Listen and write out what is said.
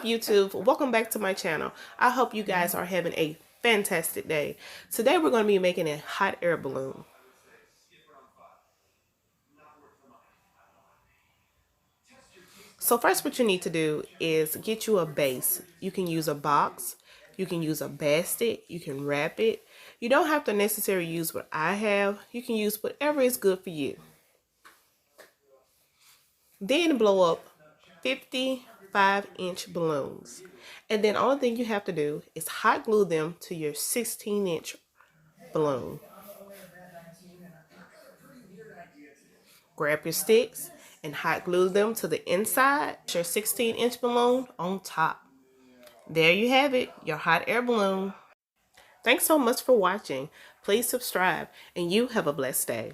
YouTube? Welcome back to my channel. I hope you guys are having a fantastic day. Today we're going to be making a hot air balloon. So first what you need to do is get you a base. You can use a box, you can use a basket, you can wrap it. You don't have to necessarily use what I have. You can use whatever is good for you. Then blow up 55-inch balloons. And then all thing you have to do is hot glue them to your 16-inch balloon. Grab your sticks and hot glue them to the inside, your 16-inch balloon on top. There you have it, your hot air balloon. Thanks so much for watching. Please subscribe and you have a blessed day.